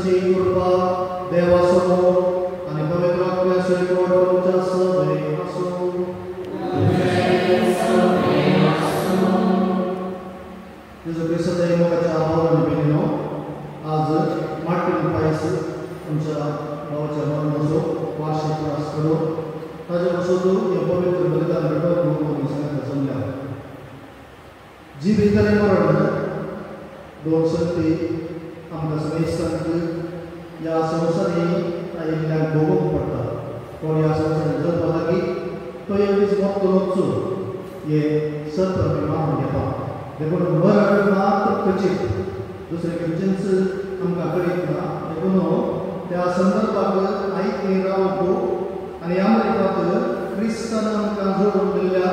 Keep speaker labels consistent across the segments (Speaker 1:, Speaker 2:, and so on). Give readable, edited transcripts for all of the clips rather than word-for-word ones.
Speaker 1: ख्रिस्ताची कृपा देवासमोर आणि पवित्र आत्म्याच्या सगळे असो. जेजू ख्रिस्ताच्या मोगाच्या भावाने बहिणीनो, आज मार्टिन पायस आमच्या भावाच्या मरणाचो वार्षिक प्रवास करून ताजे वसोतो हे पवित्र बलिदान भेटवून म्हणून सांगता जमल्या. जीवित आणि मरण दोन शक्ती आमकां सगळ्यांक ह्या संवसारी आयिल्ल्याक भोगूंक पडटा. कोण ह्या संवसारांत जल्म लागीं तो एक दीस मरतलोच हे सत्य आमी मानून घेता. देखून मरण मात्र खचित, दुसरे खंयचेच आमकां कळीत ना. देखून त्या संदर्भाक आयक रावतो आनी आमच्या खातीर क्रिस्तान आमकां जोडून दिल्ल्या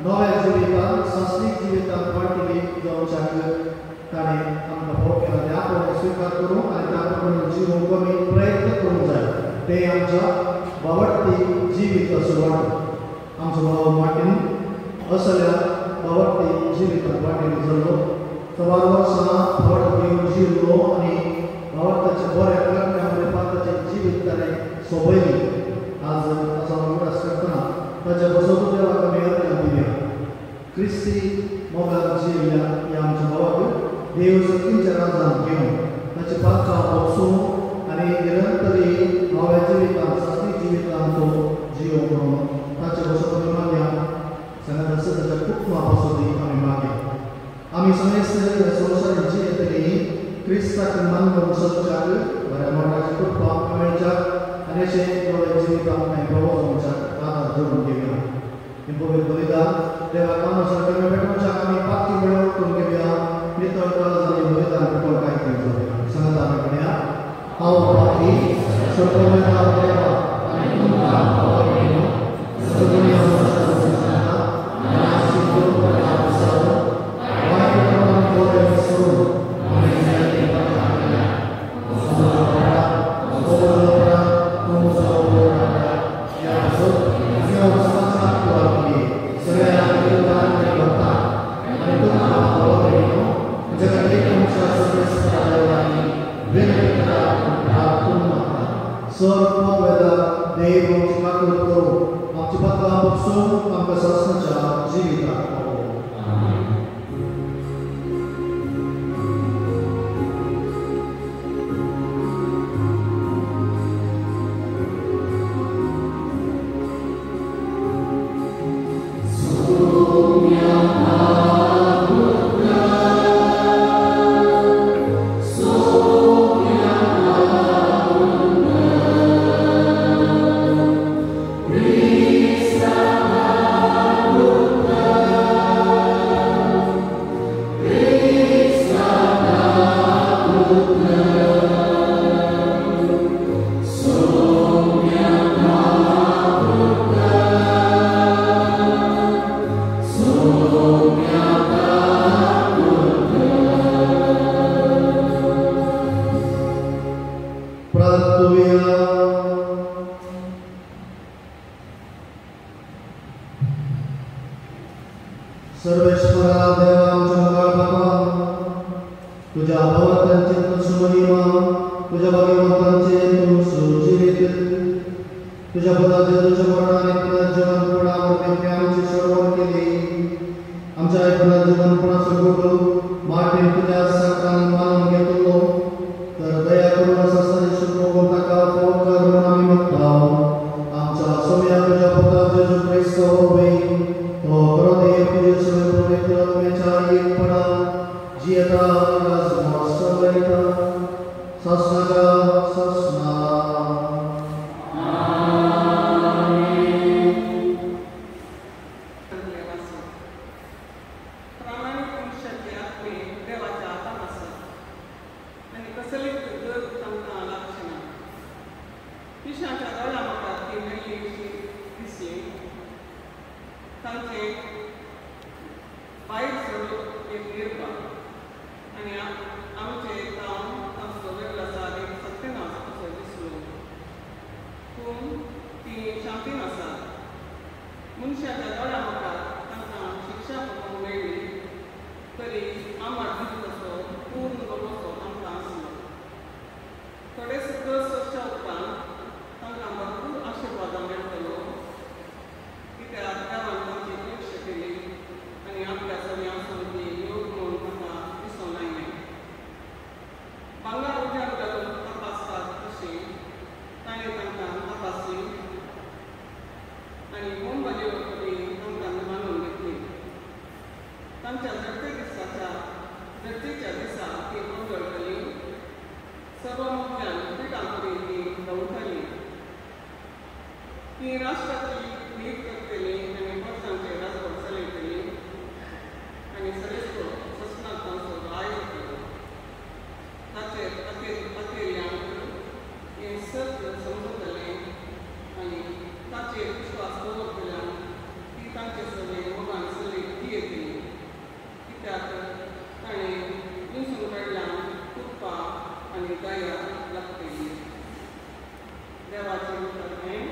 Speaker 1: नव्या जिवितांत संस्कृत जिवितांत वाटणी जावच्याक ताणें आमकां फोव केला. ते आपण स्वीकार करूं आनी त्या प्रमाणे जिवूंक आमी प्रयत्न करूंक जाय. ते आमच्या भावर्थी जिवीत असो वाटो. आमचो भाव मार्टिन असल्या भावर्थी जिवितांत वाटेनी जाल्लो. 4 वर्सां फळ घेवन जिल्लो आनी भावार्थाचे बरे करण्यामध्ये पाताचें जिवीत ताणें सोबयली. आज असा उगडास करतना ताच्या बसोतो देवाक आमी अर्पण दिल्या. क्रिस्ती मोगान जियेल्ल्या ह्या आमच्या भावाक देव शक्तीच्या राजांत घेवन ताचे पांचां बसून आनी निरंतरी नव्या जिवितांत सात्वीक जिवितांत तो जियो म्हणून ताचे बसोतो मागया. सांगात आसा ताच्या कुटुंबा बसोती आमी मागया. आमी सगळे संवसारांत जियेतली क्रिस्ताक मानून चलच्याक बऱ्या मोठाची कृपा मेळच्याक आनी अशें नव्या जिवितांत आमी प्रभू जावच्याक आदार जोडून घेवया. हे पवित्र बलिदान देवाक अनुसार कमी पेटोवच्याक आमी पाती मेळोवन करून घेवया. नितळ काळज आनी बलिदान पेटोवंक कांय जावया. सांगात आमी म्हणया, हांव पाती सर्ववेदा देवा आनी तुमकां पावयलो सगळ्या मनशांक सांगता नाशी करून पावसारो वायट करून बरें विसरून आमी जाती पावयल्या. सर्वेश्वरा देवा आमच्या मंगळ बापा, तुझ्या भावांचे महिमा, तुझ्या भाग्यवंतांचे तू सुजिवीत, तुझ्या पदाचे तुझ्या मरणाने पुनर्जीवनपणामध्ये आमची सोडवण केली. आमच्या पुनर्जीवनपणाचं गोड मार्टिन तुझ्या साकाराने मानून घेतलो, तर दया करून असा सदिश बघून ताका फोन करून आम्ही म्हणतो, आमच्या सोम्या तुझ्या पदाचे जो ख्रिस्त होवे तो हृदय तुझे सगळे पवित्र आत्म्याच्या एकपणा जियता राजमास्टरयता सस्नागा सस्ना
Speaker 2: थोडे सुद्धा स्वच्छ उपरांत तांकां भरपूर आशिर्वाद मेळटलो कित्याक देवान तांची परीक्षा केली आनी आपल्या सगळ्यांक ती योग म्हणून म्हाका दिसून आयलें. भांगर उज्याड घालून तपासतात तशी ताणें तांकां तपासली आनी मोमबत्यो तांकां मानून घेतली. तांच्या जगतेच्या दिसा ती मंगळटली. सर्व मोगल्यान पिठांकडेन ती दवरतली. ती राष्ट्राची नीत करतली आनी वर्सांचे राजवट चलयतली आनी सरेस्को ससनाक तांचो राय जातलो. ताचेर अखेरयांक हें सत्य समजतलें आनी ताचेर विश्वास दवरतल्यान ती तांचे सगळे मोगान चलयत ती येतली. कित्याक ताणें दिसून कडल्यान कृपा आनी दया लागतली. देवाचें उतर हें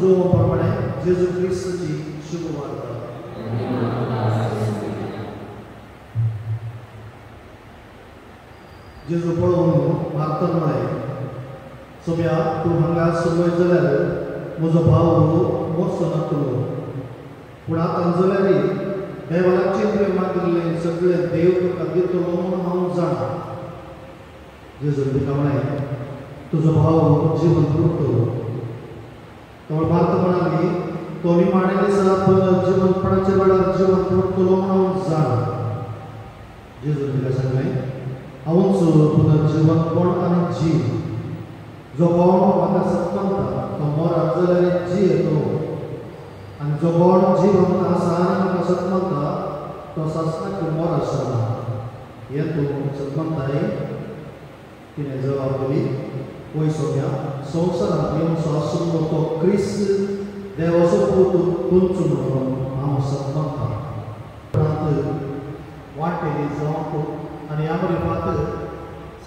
Speaker 1: जो प्रमाणे जेजू ख्रिस्ताची शुभ वार्ता. जेजू पळोवन मारता म्हळें, सोम्या तूं हांगा सुरवात जाल्यार म्हजो भाव मोडचो नासलो, पूण आतां जाल्यारय देवाची प्रेमाक दिल्लें सगळें देव तुका दितलो म्हूण हांव जाणा. जेजून तिका म्हळें, तुजो भाव जिवंत उरतलो. तो मार्ता म्हणाली, तो निमाणे दिसा पुनर्जिवंतपणाच्या वेळार जिवंत उरतलो म्हूण हांव जाणा. जेजून तिका सांगलें, हांवूच पुनर्जिवंतपण आनी जीव. जो कोण म्हाका सत्मंता तो मरत जाल्यार जी येतो, आनी जो कोण जिवंत आसा आनी म्हाका सत्मंता तो सासणाक मर आसना. हें तूं सत्मंताय? तिणें जवाब दिली, पळय सोम्या, संवसारांत येवचो आशिल्लो तो क्रिस्त देवाचो पूत तुमचो म्हणून हांव सत्मंता. वाटेली जावंक आनी आमरी मात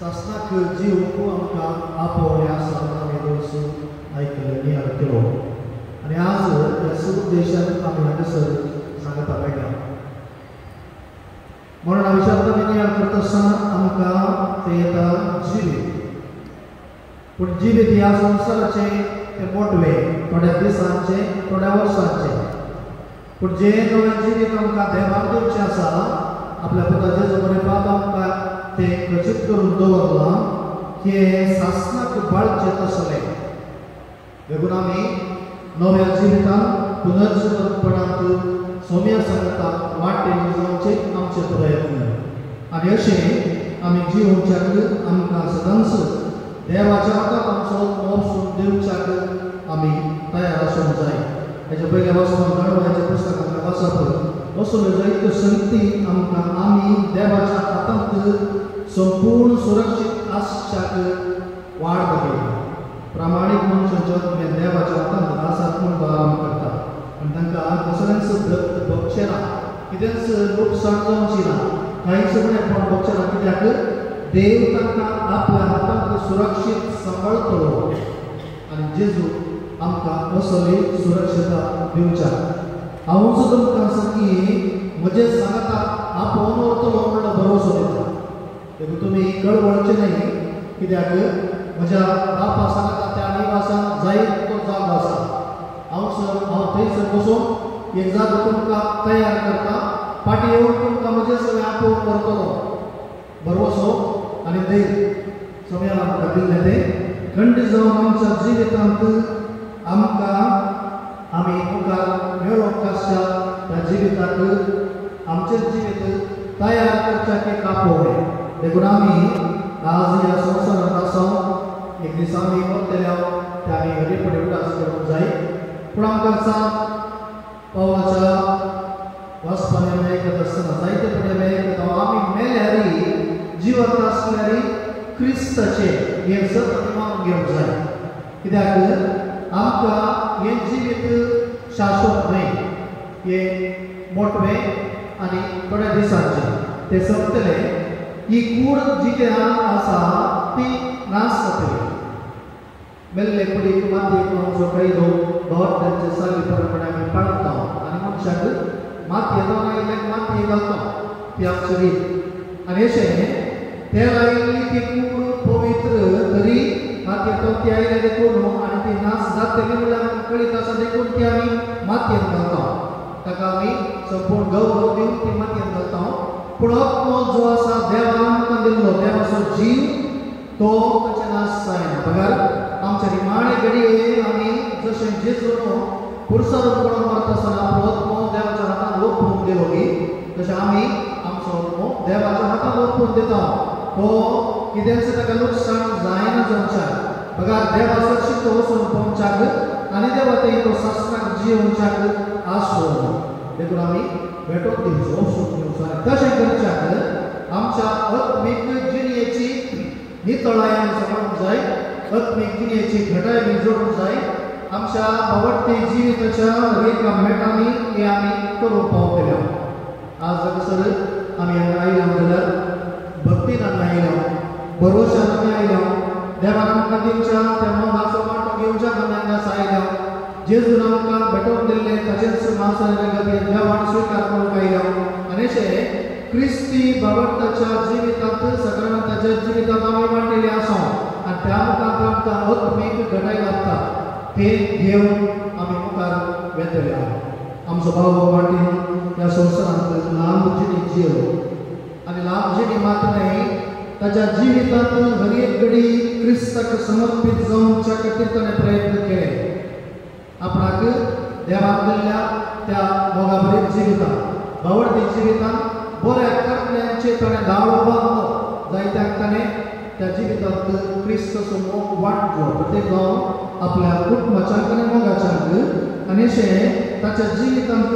Speaker 1: सासणाक जीवक आमकां आपोवल्या सारणांनी दर्शन आयकलें नियाळ केलो. आनी आज ह्या सुदेशान आमी हांगासर सांगपाक मेळटा. म्हणून हांव विचारता नियाळ करता आसतना आमकां तें येता जिवीत. पूण जिवीत ह्या संवसाराचें तें मोटवें, थोड्या दिसांचें, थोड्या वर्सांचें. पूण जें नवें जिवीत आमकां देवाक दिवचें आसा, आपल्या पुता जेजू बरें बाब आमकां तें खचित करून दवरलां की सासणाक बाळचें तसलें. देखून आमी नव्या जिवितांत पुनर्जिवंतपणांत सोम्या सांगता वाटेर जावचे आमचे प्रयत्न. आनी अशें आमी जिवोवच्याक आमकां सदांच देवाच्या हातांत आमचो मोपसून दिवच्याक आमी तयार आसूंक जाय. हेच्या पयले वचून गणवाच्या पुस्तकांत वाचप वचून जायत्यो संगती आमकां आमी देवाच्या हातांत संपूर्ण सुरक्षीत आसच्याक वाड दाखयता. प्रामाणीक मनशां जग देवाच्या हातांत आसात म्हूण आराम करता, पूण तांकां कसलेंच भक्षें ना, कितेंच लुकसाण जावची ना, कांयच पण भक्षें ना. कित्याक देव तांकां आपल्या हातांत सुरक्षीत सांबाळटलो. आनी जेजू आमकां असली सुरक्षता दिवच्या. हांवूच तुमकां सांगी म्हजे सांगता आपोवन व्हरतलो म्हणलो भरोसो दिता. देखून तुमी कळवळचे न्हय, कित्याक म्हज्या बापा सांगता त्या निवासान जायत तो जागो आसा. हांव थंयसर बसून एक जागो तुमकां तयार करता. फाटीं येवन तुमकां म्हजे सगळें आपोवन व्हरतलो. भरवसो आनी धैर्य सोम्या आमकां दिल्लें तें खंड जावन आमच्या जिवितांत आमकां आमी मुखार मेळोवंक आसच्या त्या जिविताक आमचें जिवीत तयार करच्याक एक आपोवणें. देखून आमी आज ह्या संवसारांत आसा, एक दीस आमी मरतले ते आमी हरीपणी उदास करूंक जाय. पूण आमकां सांग पावलाच्या वाचपान आमी आयकत आसतना जायते फावटी आमी आयकता आमी मेल्यारय जिवंत आसल्यारय क्रिस्ताचें हें सतत मानून घेवंक जाय. कित्याक आमकां हें जिवीत शाश्वत न्हय, हें मोटवें आनी थोड्या दिसांचें तें सोंपतलें. ही कूड जी कितें आसा ती नाश जातली. मेल्ले कुडीक मातयेक आमचो कैदो भोवत्यांचे साली प्रमाणे आमी पाळटा आनी मनशाक मातये जावन आयल्याक मातये घालता ती आमची रीत. आनी अशें ते लायिल्ली ती कूड पवित्र तरी मातयेंतल्यान ती आयल्या देखून आनी ती नाश जातली म्हणल्यार आमकां कळीत आसा देखून ती आमी मातयेंत घालता. ताका आमी संपूर्ण गौरव दिवन ती मातयेंत घालता. पूण आत्मो जो आसा देवान आमकां दिल्लो देवाचो जीव तो ताचे नाश जायना. पगार आमच्या निमाणे घडये आमी जशें जेजून पुरसारूपणान मारता आसतना आपलो आत्मो देवाच्या हातांत ओपून दिलो गी, तशें आमी आमचो आत्मो देवाच्या हातांत ओपून दिता. तो कितेंच ताका लुकसाण जायना जावच्याक. पगार देवा सुरक्षीत वचून पोवच्याक आनी देवा तो सासणाक जियोवच्याक आसो. देखून आमी भेटोवन दिवचो वचून दिवचो आनी तशें करच्याक आमच्या आत्मीक जिणेची नितळाय आमी सांबाळूंक जाय. आत्मीक जिणेची घटाय आमी जोडूंक जाय. आमच्या आवडटे जिविताच्या रेखा मेटांनी हे आमी करूंक पावतले. आज हांगासर आमी हांगा आयल्या जाल्यार भक्तीन आमी आयल्या, भरोशान आमी आयल्या, देवान आमकां दिवच्या त्या मोगाचो वांटो घेवच्याक आमी हांगासर आयल्या. जेजून आमकां भेटोवन दिल्लें ताचेच मांसाच्या खातीर देवान स्विकार करूंक आयल्या आनी अशें क्रिस्ती भगवंताच्या जिवितांत सकारांताच्या जिवितांत आमी वांटिल्ले आसा आनी त्या मुखार आमकां आत्मीक घटाय लागता ते घेवन आमी मुखार वेतले आमचो भाव वाटेन ह्या संवसारांत ल्हान जिणी जियेलो आनी ल्हान जिणी मात न्हय ताच्या जिवितांत हर एक घडी क्रिस्ताक समर्पीत जावच्या खातीर ताणें प्रयत्न केले आपणाक देवाक दिल्ल्या त्या मोगाबरीक जिवितांत भावडती जिवितांत बऱ्या कर्तल्यांचे ताणें दावो बांदलो जायत्यांक ताणें त्या जिवितांत क्रिस्त समोर वांटलो प्रत्येक जावन आपल्या कुटुंबाच्यांक आनी मोगाच्यांक आनी अशें ताच्या जिवितांत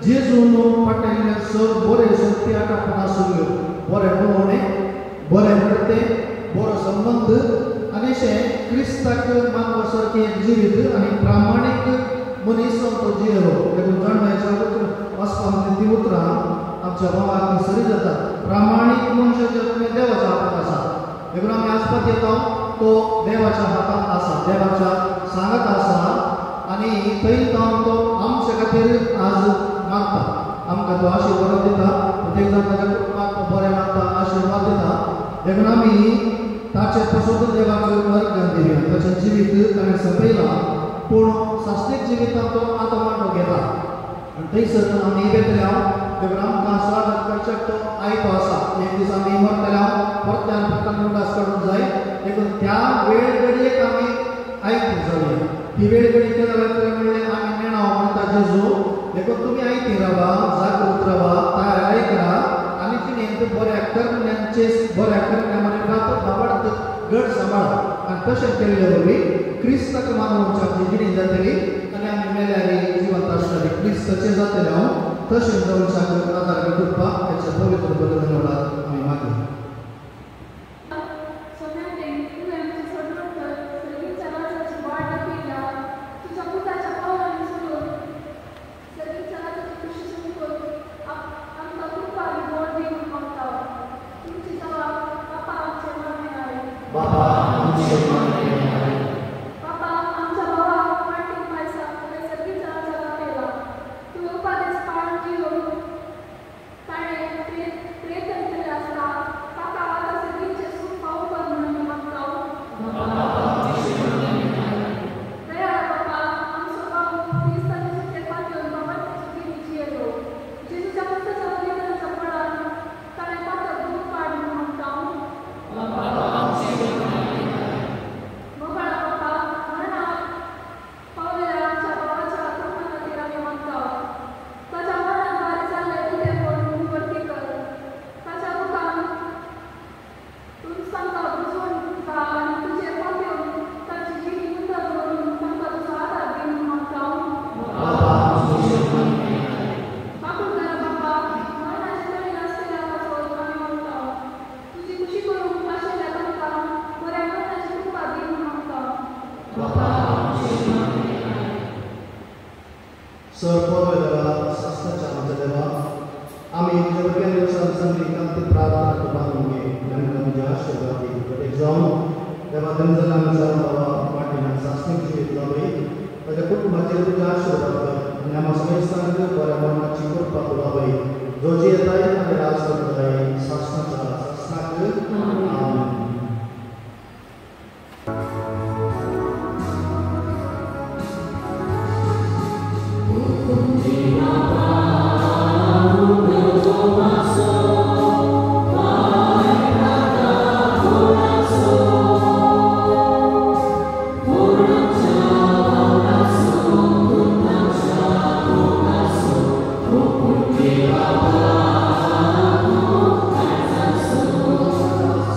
Speaker 1: जेजून पडटलेले सर बरे संगती आटापण आसल्यो बरे पळोवणे बरे नडते बरो संबंध आनी अशें क्रिस्ताक मानवा सारकें एक जिवीत आनी प्रामाणीक मनीस तो जियेलो देखून जाणवायच्या वचपाक ती उतरां आमच्या भावाक सरी जातात प्रामाणीक मनशाच्या तुमी देवाच्या हातांत आसा देखून आमी आसपाक येता तो देवाच्या हातांत आसा देवाच्या सांगात आसा आनी थंय जावन तो आमच्या खातीर आज मागता आमकां तो आशिर्वाद दिता प्रत्येक जाण ताच्या कुटुंबाक तो बरें मागता आशिर्वाद दिता देखून आमी ताचे पासून देवाचो वर्गन दिवया ताचें जिवीत ताणें सपयलां पूण साश्टीक जिवितांत तो आतां वांटो घेता आनी थंयसर आमी वेतल्या देखून आमकां स्वागत करच्याक तो आयतो आसा एक दीस आमी मरतल्या परत्यान परतन उदास काडूंक जाय देखून त्या वेळ घडयेक आमी आयती जावया ती वेळ घडी केन्ना वेतले म्हणलें आमी नेणाव म्हणटा जेजू देखून तुमी आयती रावा जागृत रावा तयारी करा आनी तिणें बऱ्या कर्म्यांचे बऱ्या कर्म्या मनोभात भावार्थ घट सांबाळा आनी तशें केल्ले वरवीं क्रिस्ताक मानून आमची जिणी जातली आनी आमी मेल्यारी जिवंत आसतली क्रिस्ताचें जातले हांव तशें जावन सांगून आदार करपाक ताच्या पवित्र बलिदानात आमी मागया सर पळय देवा शास्त्राच्या आमच्या देवा आमी तुज्या दिवसांत सांगली कांती प्रार्थना करपाक घे आमकां तुजे आशिर्वाद दी प्रत्येक जावन देवा धनजन आमच्या बाबा वाटेन शास्त्रीक जिवीत लावय ताच्या कुटुंबाचेर तुजे आशिर्वाद कर आनी आम्हा समेस्तांक बऱ्या मरणाची करपाक लावय जो जी येताय आनी राज करताय शास्त्राच्या शास्त्राक आमेन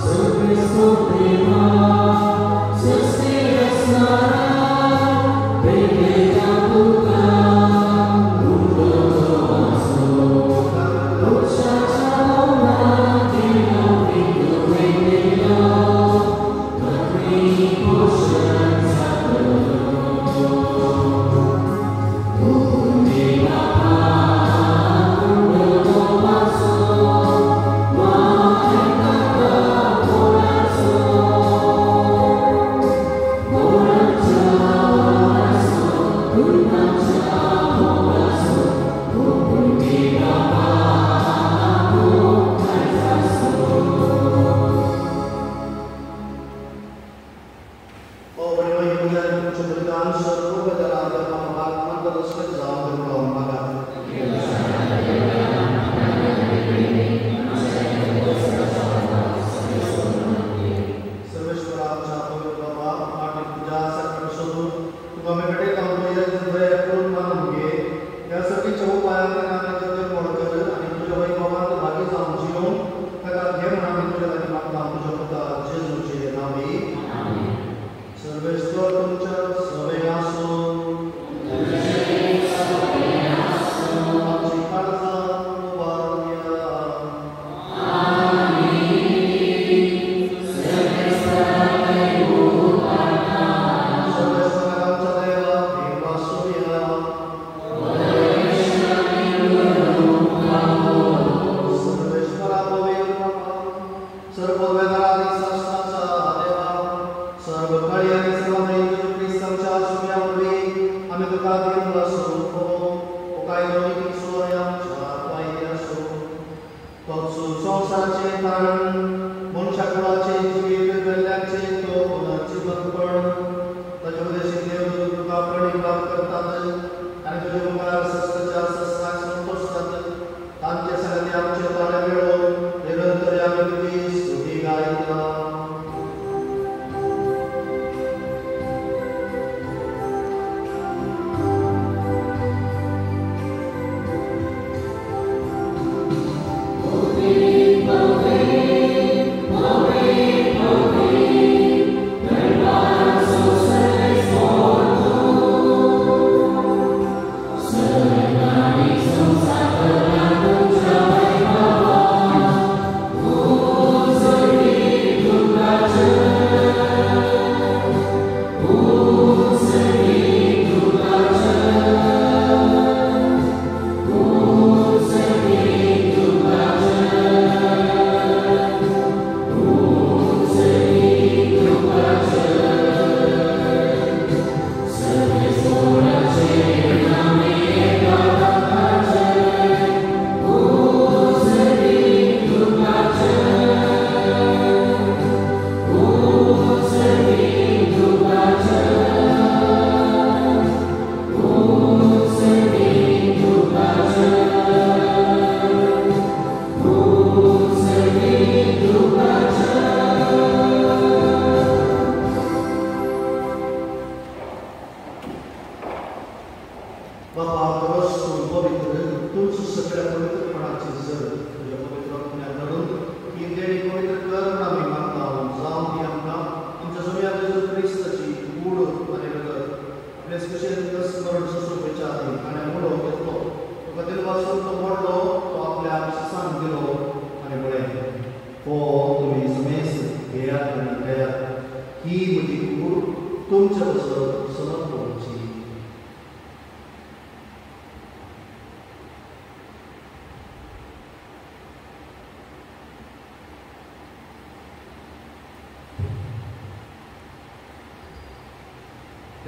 Speaker 3: Surprise.
Speaker 1: dan seluruh perjalanan pemahaman terus berjalan berlomba. Service para jatuh berdoa, arti puja serta bersyukur. Kami berdoa untuk yang terbaik pun menangge. Ya seperti coba yang dengan kita mulakan, ani puja bagi Bapa bagi samjion. Kita dia menamai puja bagi Bapa puja kita Yesus je nami. Service to tunca sebagai asul.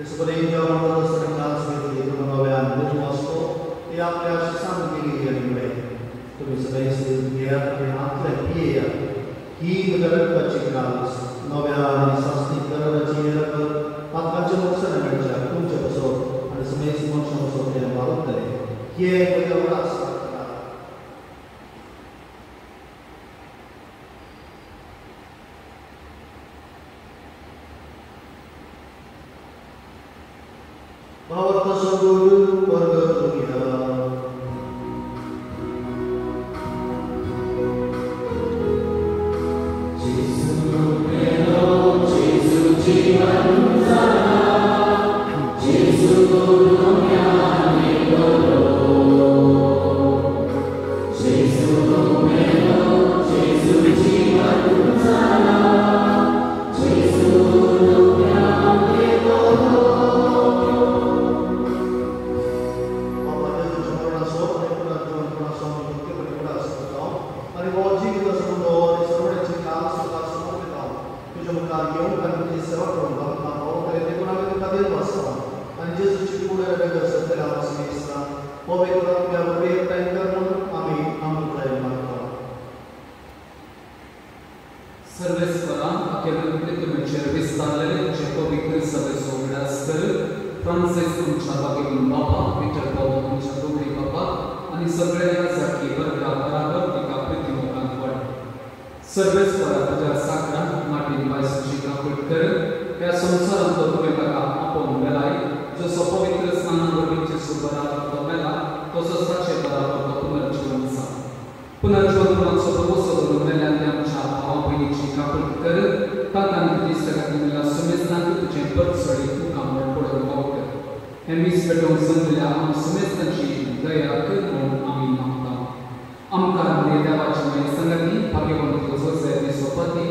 Speaker 1: Seperti yang terus terkenal seperti itu menolak bermuasco, ia punya sesuatu yang baik. Tapi sebenarnya dia atlet dia, he mendapat bacaan novela sastra terbaca per apa macam kerja pun jauh ada sebenarnya semua semua yang baru tadi. Dia berkelas. Bahwa tersebut bergerak
Speaker 3: Service falan, akademik ve service standları, Jacobi Kırsa ve Soğuğuna Astarı, Francis तुमच्या बागेतून बाबा, Peter Paul तुमच्या दोघे बाबा आणि सगळ्या यासाठी वर्गा बराबर एका प्रतिमुखात वाढ. सर्वेच परा तुझ्या साखरा माटी बायसूची कापड कर त्या संसारात तुम्ही बघा आपण वेलाय जसं पवित्र स्नानावरचे सुबरा करतो वेला तसं साक्षे बराबर पुनर्जीवन सा पुनर्जीवन सदोसदोन वेल्याने आमच्या भावा बहिणीची कापड कर तातांनी दिसतकातीला सुमेस्तांत तुझे परसडी तू कामड पडून पावकर हे मीस पेटून संधल्या आम सुमेस्तांची दया कर म्हणून आम्ही मागता. आमकां देवाची माय संगती भाग्यवंत जोसेफ सोपती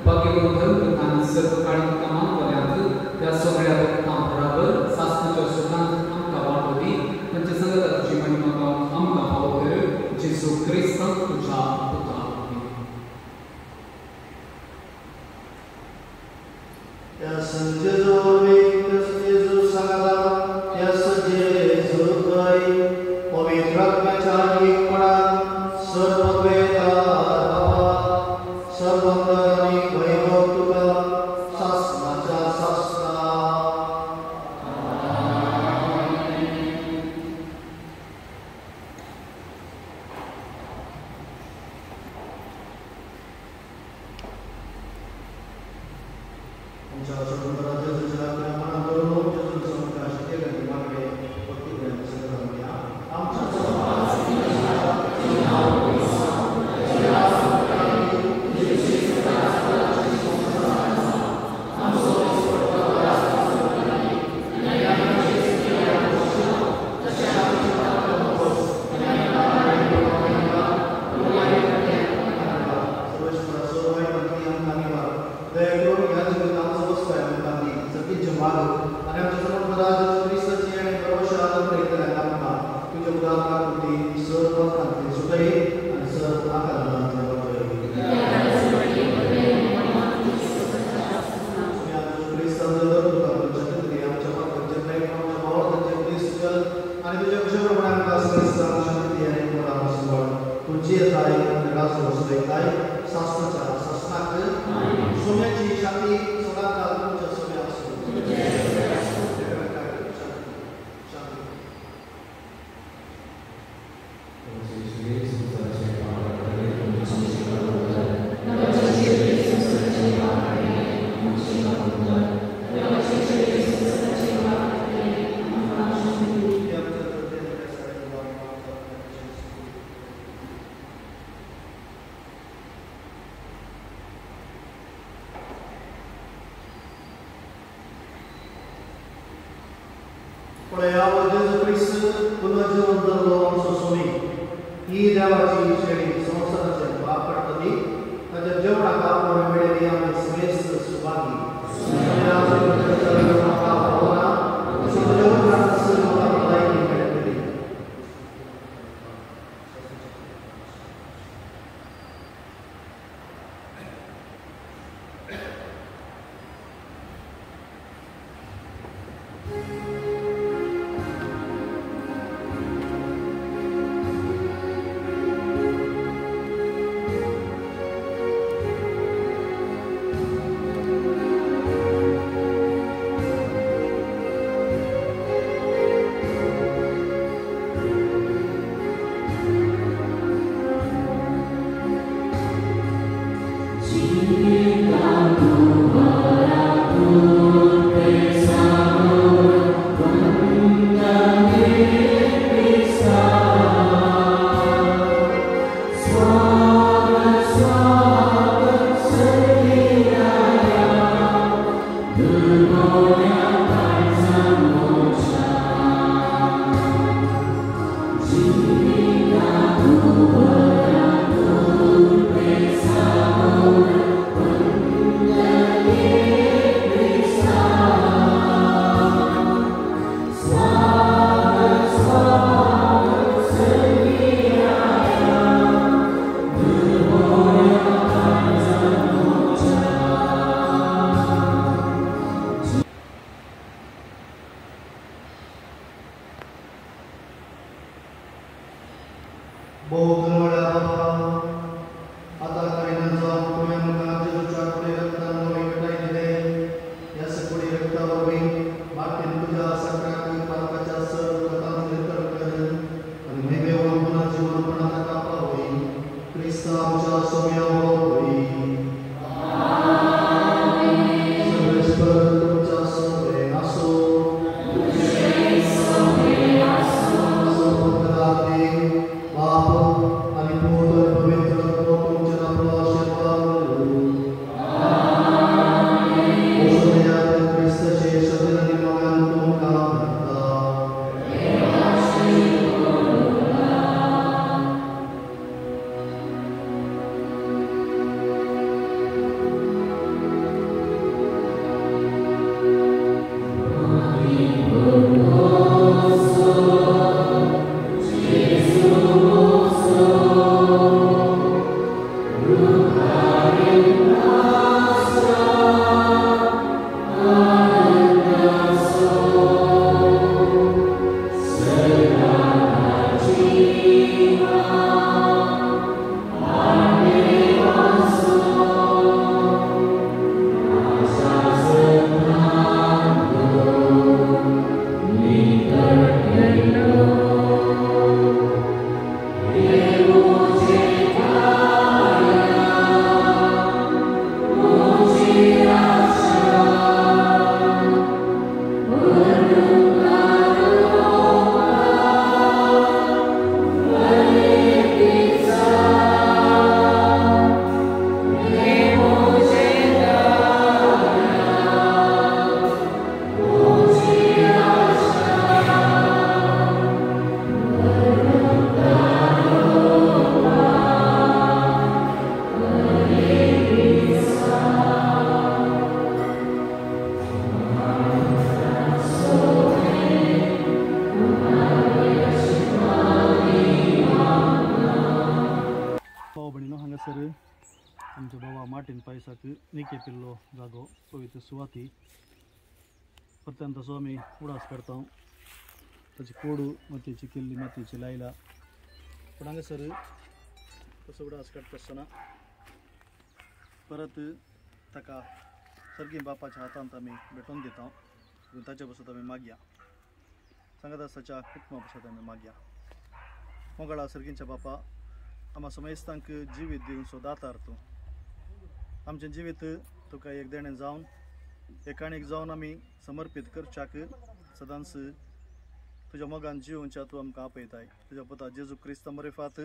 Speaker 3: भाग्यवंत धर्मप्रधान सर्व काळी कामां वल्यांत त्या सगळ्या भक्तां बराबर सासनाच्या सुखांत आमकां वाटोवी तांचे संगताची महिमा गावन आमकां पाव कर जेसू क्रिस्तांत तुझ्या पुता.
Speaker 1: Yes, Jesus, Jesus, Sagada, yes, Jesus, Gai, Povitratmacha, Ikpada, Sarvadvedar, Baba, Sarvandani, Vaivoktuka, Sasnacha, Sasna. Amen. Martin Puja Sakra वयसाक नीके पिल्लो जागो पवित्र सुवाती प्रत्यंत स्वामी उडास करता त्याची कोडू मातीची किल्ली मातीची लायला पण हांगासर तसो उडास करता आसतना परत ताका सर्गी बापाच्या हातांत आमी भेटोवन दिता ताचे पासून आमी मागया सांगत आसाच्या हुक्मा पासून आमी मागया मोगळा सर्गींच्या बापा आम्हा समेस्तांक जिवीत दिवन सो दातार तूं आमचें जिवीत तुका एक देणें जावन एकाणीक जावन आमी समर्पीत करच्याक सदांच तुज्या मोगान जिवच्या तूं आमकां आपयताय तुज्या पुता जेजू क्रिस्त मरेफात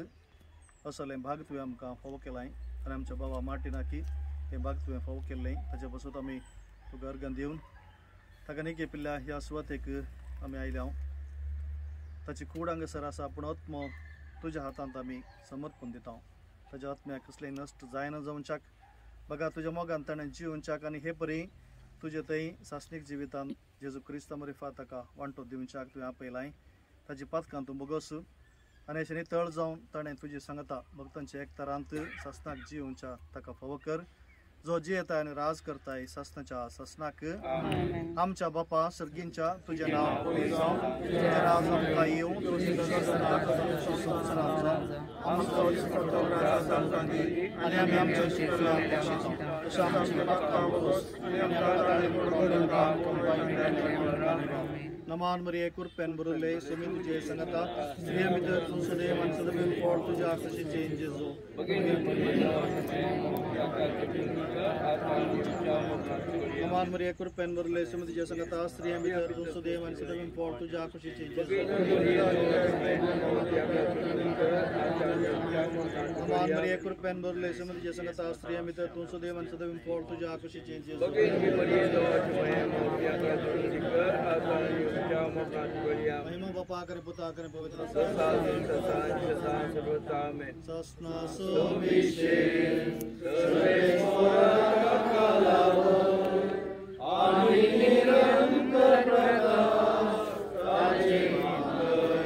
Speaker 1: असलें भाग तुवें आमकां फावो केलाय आनी आमच्या बाबा मार्टिनाकी हें भाग तुवें फावो केल्लें ताचे पासून आमी तुका अर्गन दिवन ताका न्ही पिल्ल्या ह्या सुवातेक आमी आयल्या ताची कूड हांगासर आसा पूण आत्मो तुज्या हातांत आमी समर्पण दिता ताज्या आत्म्याक कसलेंय नश्ट जायना जावच्याक बघा तुज्या मोगान ताणें जिवच्याक आनी हे परी तुजे थंय सासणीक जिवितान जेजू क्रिस्त मरेफा ताका वांटो दिवच्याक तुवें आपयलाय ताची पातकां तूं बोगस आनी अशें नितळ जावन ताणें तुजी सांगता भक्तांच्या एकतारांत सासणाक जिवच्या ताका फावो कर जो जियेता आनी राज करताय सासणाच्या सासणाक आमच्या बापा सर्गींच्या तुजें नांव पवित्र जावं तुजें राज आमकां येवं आनी आमी आमच्या नमान मरिये कुर्पेन बरुले समी तुझे संगता स्त्रिया मित्र तू सदैव आणि सदैव पोळ तुझ्या आकाशाचे जेजू नमान मरिये कुर्पेन बरुले समी तुझे संगता स्त्रिया मित्र तू सदैव आणि सदैव पोळ तुझ्या आकाशाचे जेजू नमान मरिये कुर्पेन बरुले समी तुझे संगता स्त्रिया मित्र तू सदैव आणि सदैव पोळ तुझ्या आकाशाचे जेजू महिमा बापा करे पुता करे पवित्र सस्ना सोमिशे सर्वेश्वर कालावो आणि निरंतर प्रकाश राजे मंगल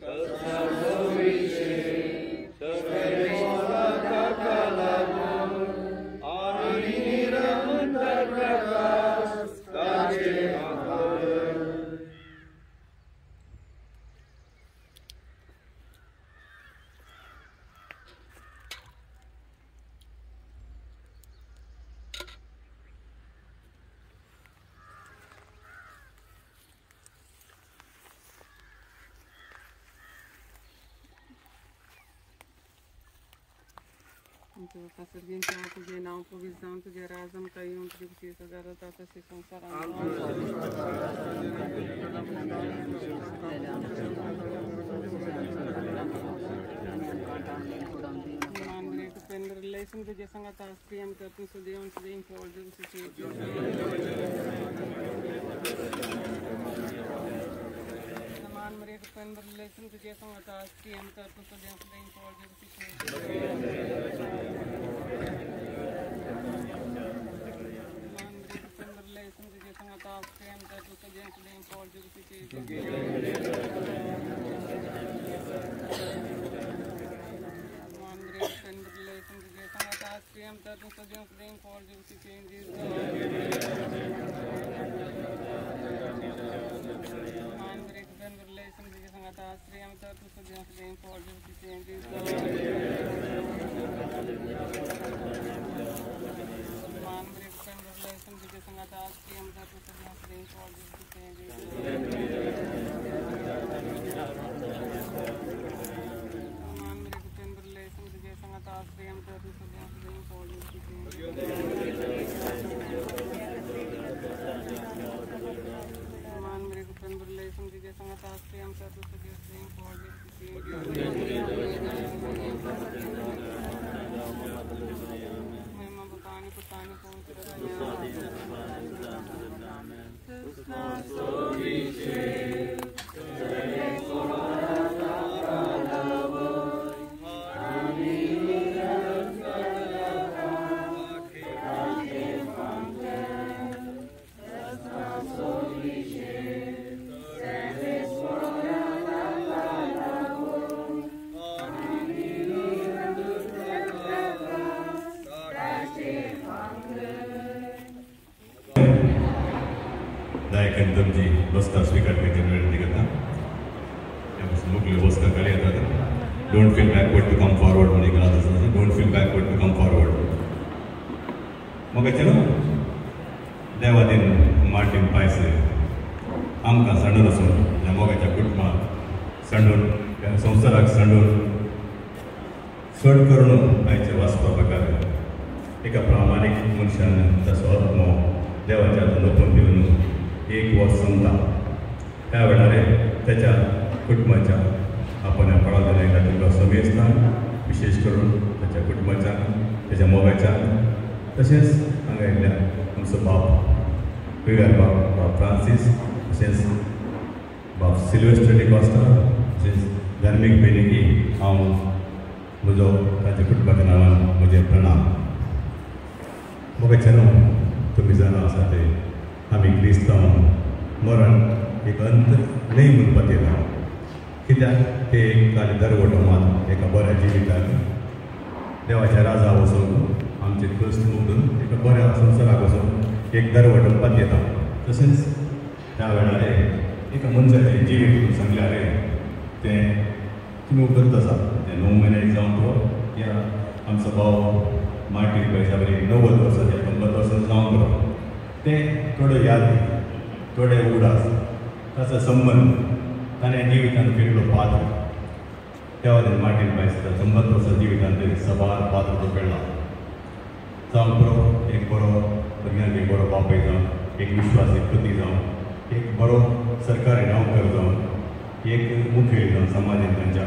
Speaker 1: सस्ना सोमिशे सर्वेश्वर कालावो आणि निरंतर प्रकाश राजे
Speaker 2: तुझ्या सर्गींच्या तुझे नाव पवित्र जावन तुझे राज आमकां येवन तुजी कशी सदा जाता तशी संवसारांत लेसन तुझे संगत स्त्री आमकां तूं सदैव सदैव पोळ तुझी नमान मरे पेंदर लेसन तुझे संगत स्त्री आमकां तूं सदैव सदैव पोळ तुझी तुझे संगता प्रेम कर तू सदैव सदैव पोळ तुझी मान रे पेंदर लेसन तुझे संगता प्रेम कर तू सदैव सदैव पोळ तुझी मान रे पेंदर लेसन तुझे संगता प्रेम कर तू सदैव सदैव पोळ तुझी मान रे पेंदर लेसन तुझे संगता प्रेम कर तू सदैव सदैव पोळ तुझी मान रे पेंदर लेसन तुझे संगता प्रेम कर तू सदैव सदैव पोळ तुझी मान रे पेंदर लेसन तुझे संगता प्रेम कर तू सदैव सदैव पोळ तुझी महिमा बतानी पुतानी पवित्र
Speaker 4: Amen. ठिकाणी तुमची बसका स्वीकार करण्याची विनंती करता. मुख्य बसका खाली येतात. Don't feel backward to come forward म्हणजे काय असं, don't feel backward to come forward. मग चलो देवादीन मार्टीन पायसे आमकां सांडून वचून ह्या मोगाच्या कुटुंबाक सांडून ह्या संवसाराक सांडून चड करून आयचे वाचपा प्रकार एका प्रामाणीक मनशान ताचो आत्मो देवाच्या हातून ओपून दिवन एक वर्स संपता. त्या वेळार त्याच्या कुटुंबाच्या आपण पळावलेल्या तातूंत समेस्ता विशेष करून त्याच्या कुटुंबाच्या त्याच्या मोगाच्या तशेंच हांगा आयिल्ल्या आमचो बाप पिगार बाप फ्रांसीस तशेंच बाप सिल्वेस्टर डिकॉस्टा तशेंच धार्मीक बेनिकी हांव म्हजो ताच्या कुटुंबाच्या नांवान म्हजे प्रणाम. मोगाचे न्हू तुमी जाणा आसा ते आमी क्रिस्तांव मरण एक अंत न्हय म्हणपाक येता. कित्याक ते एक दरवटो मात एका बऱ्या जिविताक देवाच्या राजा वचून आमचे कश्ट मुक्तून एका बऱ्या संवसाराक वचून एक दरवटो म्हणपाक येता. तशेंच त्या वेळार एका मनशाचें जिवीत सांगल्यार तें तुमी उपलब्ध आसा तें 9 म्हयने जावन तो या आमचो भाव मार्टीन पैसा बरी 90 वर्सांचे 90 वर्सांचे जावन तो तें थोड्यो यादी थोडे उडास ताचो संबंध ताणें जिवितांत फेडलो पात्र त्या वटेन मार्टीन पैसा 90 वर्सां जिवितांत सबार पात्र तो फेडला. जावं बरो एक बरो भुरग्यांक एक बरो बापूय जावन एक विश्वासीक पती जावन एक बरो सरकारी नोकर जावन एक मुखेली जावन समाजीन तांच्या